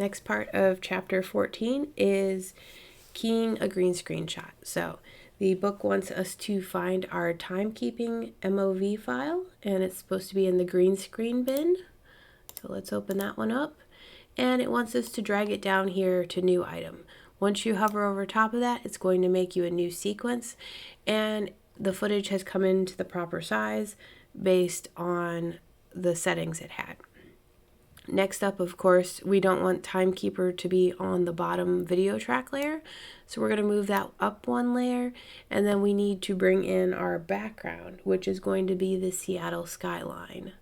Next part of chapter 14 is keying a green screen shot. So the book wants us to find our timekeeping MOV file, and it's supposed to be in the green screen bin. So let's open that one up. And it wants us to drag it down here to new item. Once you hover over top of that, it's going to make you a new sequence, and the footage has come into the proper size based on the settings it had. Next up, of course, we don't want Timekeeper to be on the bottom video track layer, so we're going to move that up one layer, and then we need to bring in our background, which is going to be the Seattle skyline.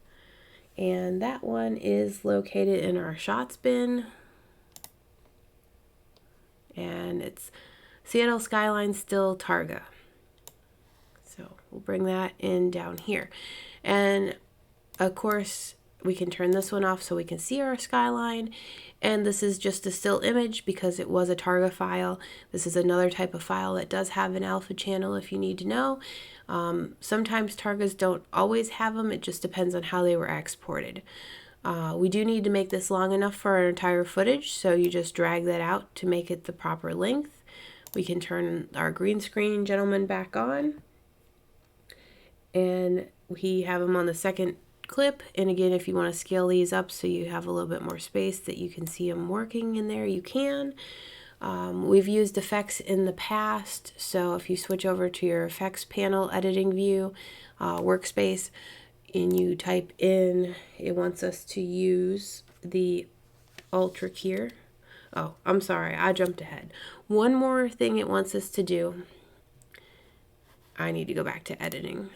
And that one is located in our shots bin, and it's Seattle skyline still Targa. So we'll bring that in down here. And of course, we can turn this one off so we can see our skyline. And this is just a still image because it was a Targa file. This is another type of file that does have an alpha channel if you need to know. Sometimes Targas don't always have them. It just depends on how they were exported. We do need to make this long enough for our entire footage, so you just drag that out to make it the proper length. We can turn our green screen gentleman back on. And we have him on the second clip, and again, if you want to scale these up so you have a little bit more space that you can see them working in there, you can. We've used effects in the past, so if you switch over to your effects panel editing view workspace and you type in, it wants us to use the Ultra key. Oh, I'm sorry, I jumped ahead. One more thing it wants us to do. I need to go back to editing.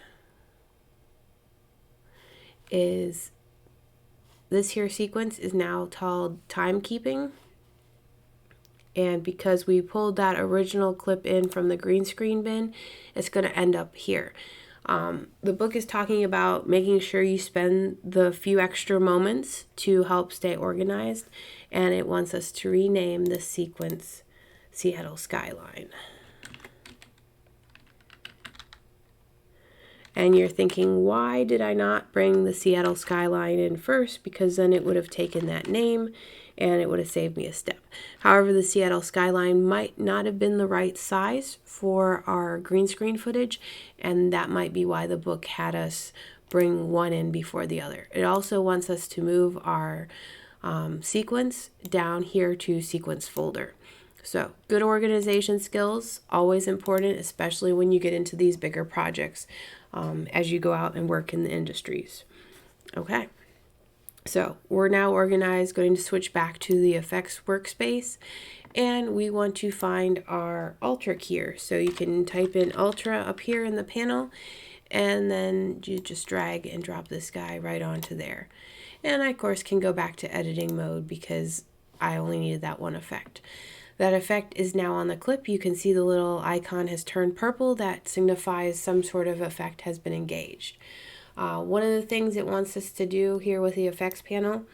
Is this here sequence is now called timekeeping, and because we pulled that original clip in from the green screen bin, it's going to end up here. The book is talking about making sure you spend the few extra moments to help stay organized, and it wants us to rename this sequence Seattle Skyline. And you're thinking, why did I not bring the Seattle skyline in first? Because then it would have taken that name and it would have saved me a step. However, the Seattle skyline might not have been the right size for our green screen footage, and that might be why the book had us bring one in before the other. It also wants us to move our sequence down here to sequence folder. So good organization skills, always important, especially when you get into these bigger projects as you go out and work in the industries. Okay, so we're now organized, going to switch back to the effects workspace, and we want to find our Ultra key. So you can type in Ultra up here in the panel, and then you just drag and drop this guy right onto there. And I, of course, can go back to editing mode because I only needed that one effect. That effect is now on the clip. You can see the little icon has turned purple. That signifies some sort of effect has been engaged. One of the things it wants us to do here with the effects panel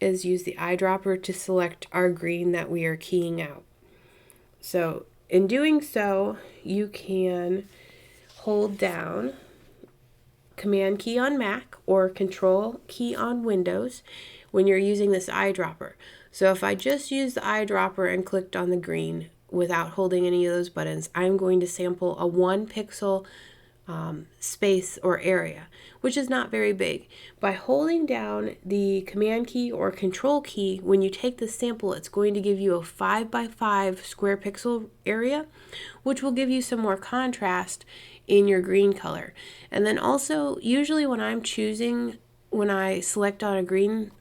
is use the eyedropper to select our green that we are keying out. So in doing so, you can hold down Command key on Mac or Control key on Windows when you're using this eyedropper. So if I just use the eyedropper and clicked on the green without holding any of those buttons, I'm going to sample a 1 pixel space or area, which is not very big. By holding down the Command key or Control key, when you take the sample, it's going to give you a 5x5 square pixel area, which will give you some more contrast in your green color. And then also, usually when I select on a green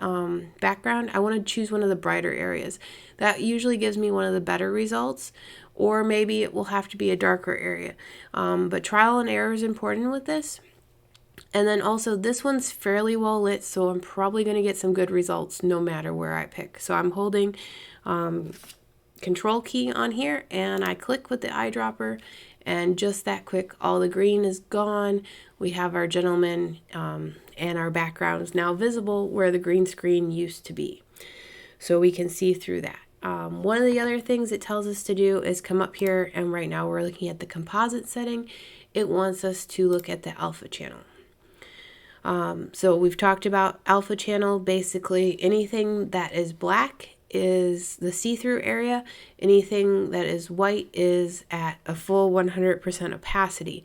background, I want to choose one of the brighter areas. That usually gives me one of the better results, or maybe it will have to be a darker area. But trial and error is important with this. And then also this one's fairly well lit, so I'm probably going to get some good results no matter where I pick. So I'm holding Control key on here, and I click with the eyedropper, and just that quick, all the green is gone. We have our gentleman and our background is now visible where the green screen used to be. So we can see through that. One of the other things it tells us to do is come up here, and right now we're looking at the composite setting. It wants us to look at the alpha channel. So we've talked about alpha channel. Basically anything that is black is the see-through area. Anything that is white is at a full 100% opacity.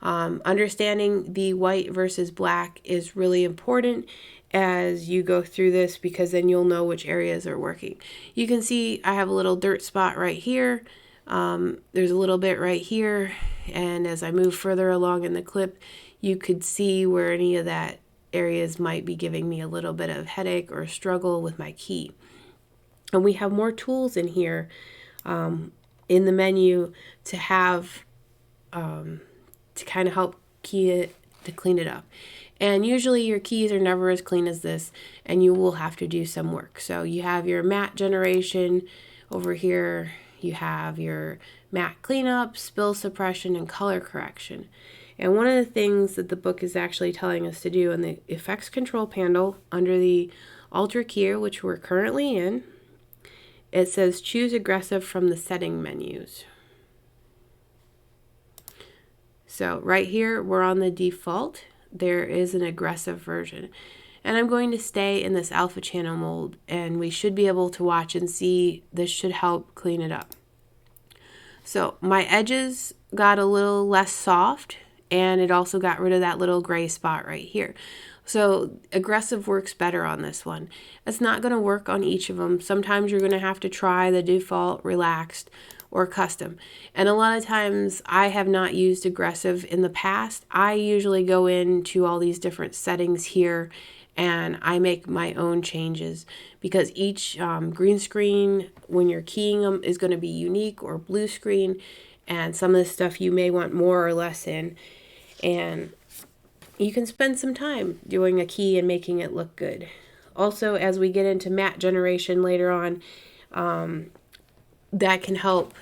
Understanding the white versus black is really important as you go through this, because then you'll know which areas are working. You can see I have a little dirt spot right here. There's a little bit right here, and as I move further along in the clip, you could see where any of that areas might be giving me a little bit of headache or struggle with my key. And we have more tools in here in the menu to have to kind of help key it, to clean it up. And usually your keys are never as clean as this, and you will have to do some work. So you have your matte generation over here. You have your matte cleanup, spill suppression, and color correction. And one of the things that the book is actually telling us to do in the effects control panel under the Ultra keyer, which we're currently in, it says choose aggressive from the setting menus. So right here, we're on the default. There is an aggressive version. And I'm going to stay in this alpha channel mode, and we should be able to watch and see this should help clean it up. So my edges got a little less soft, and it also got rid of that little gray spot right here. So aggressive works better on this one. It's not going to work on each of them. Sometimes you're going to have to try the default, relaxed, or custom. And a lot of times I have not used aggressive in the past. I usually go into all these different settings here and I make my own changes, because each green screen, when you're keying them, is going to be unique, or blue screen, and some of the stuff you may want more or less in. And you can spend some time doing a key and making it look good. Also, as we get into matte generation later on, that can help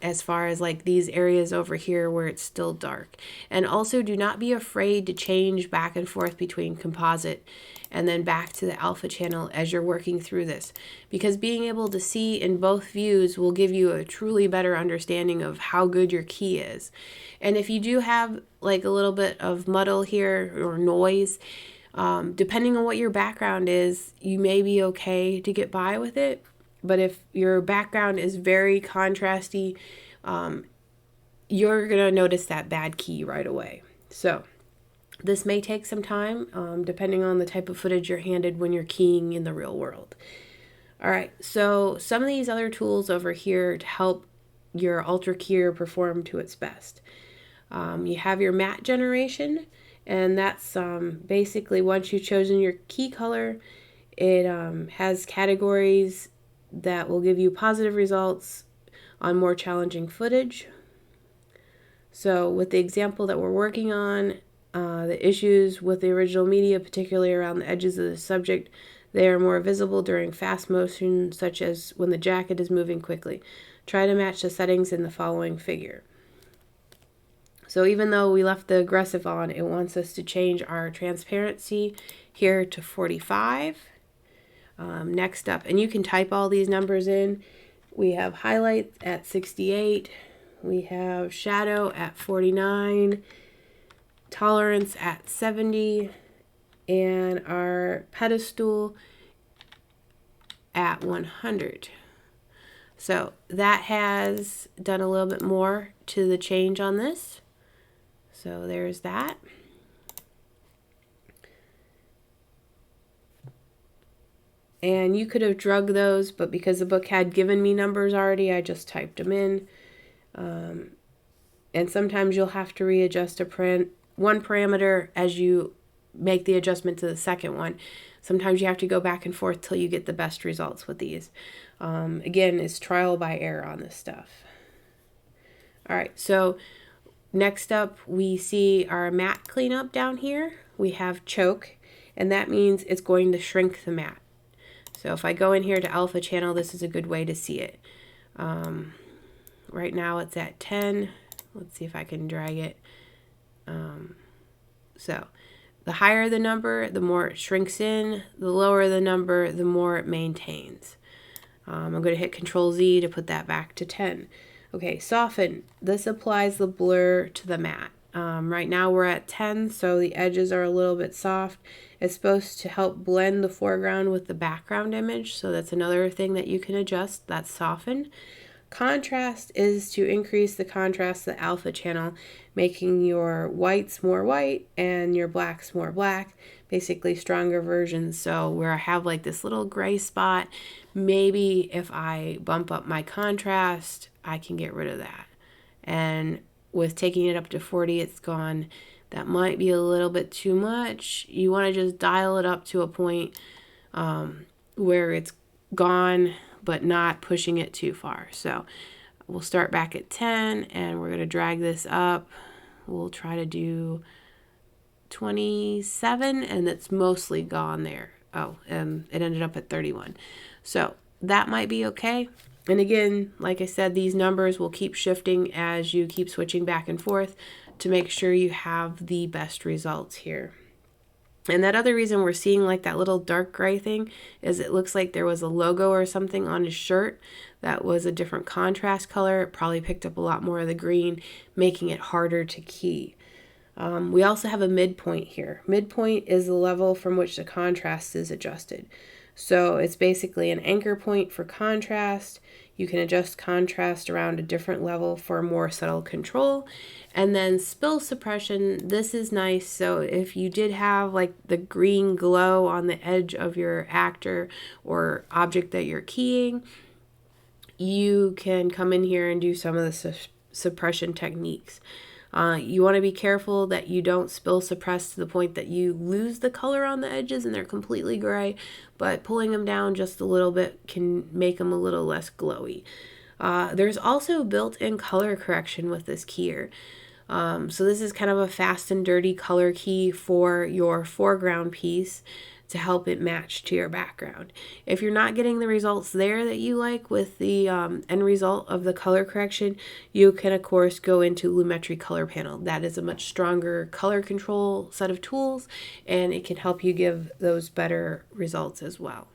as far as like these areas over here where it's still dark. And also, do not be afraid to change back and forth between composite and then back to the alpha channel as you're working through this, because being able to see in both views will give you a truly better understanding of how good your key is. And if you do have like a little bit of muddle here or noise, depending on what your background is, you may be okay to get by with it. But if your background is very contrasty, you're going to notice that bad key right away. So this may take some time, depending on the type of footage you're handed when you're keying in the real world. All right, so some of these other tools over here to help your Ultra keyer perform to its best. You have your matte generation, and that's basically once you've chosen your key color, it has categories that will give you positive results on more challenging footage. So with the example that we're working on, the issues with the original media, particularly around the edges of the subject, they are more visible during fast motion, such as when the jacket is moving quickly. Try to match the settings in the following figure. So even though we left the aggressive on, it wants us to change our transparency here to 45. Next up, and you can type all these numbers in, we have highlight at 68, we have shadow at 49, tolerance at 70, and our pedestal at 100. So that has done a little bit more to the change on this. So there's that. And you could have drug those, but because the book had given me numbers already, I just typed them in. And sometimes you'll have to readjust one parameter as you make the adjustment to the second one. Sometimes you have to go back and forth till you get the best results with these. Again, it's trial by error on this stuff. All right, so next up we see our matte cleanup down here. We have choke, and that means it's going to shrink the matte. So if I go in here to alpha channel, this is a good way to see it. Right now it's at 10. Let's see if I can drag it. So the higher the number, the more it shrinks in. The lower the number, the more it maintains. I'm going to hit Control Z to put that back to 10. Okay, soften. This applies the blur to the matte. Right now we're at 10, so the edges are a little bit soft. It's supposed to help blend the foreground with the background image, so that's another thing that you can adjust, that's soften. Contrast is to increase the contrast of the alpha channel, making your whites more white and your blacks more black, basically stronger versions. So where I have like this little gray spot, maybe if I bump up my contrast, I can get rid of that. And with taking it up to 40, it's gone. That might be a little bit too much. You want to just dial it up to a point where it's gone, but not pushing it too far. So we'll start back at 10 and we're going to drag this up. We'll try to do 27 and it's mostly gone there. Oh, it ended up at 31. So that might be okay. And again, like I said, these numbers will keep shifting as you keep switching back and forth to make sure you have the best results here. And that other reason we're seeing like that little dark gray thing is it looks like there was a logo or something on his shirt that was a different contrast color. It probably picked up a lot more of the green, making it harder to key. We also have a midpoint here. Midpoint is the level from which the contrast is adjusted. So it's basically an anchor point for contrast. You can adjust contrast around a different level for more subtle control. And then spill suppression, this is nice. So if you did have like the green glow on the edge of your actor or object that you're keying, you can come in here and do some of the suppression techniques. You want to be careful that you don't spill suppress to the point that you lose the color on the edges and they're completely gray, but pulling them down just a little bit can make them a little less glowy. There's also built-in color correction with this keyer. So this is kind of a fast and dirty color key for your foreground piece to help it match to your background. If you're not getting the results there that you like with the end result of the color correction, you can of course go into Lumetri color panel. That is a much stronger color control set of tools and it can help you give those better results as well.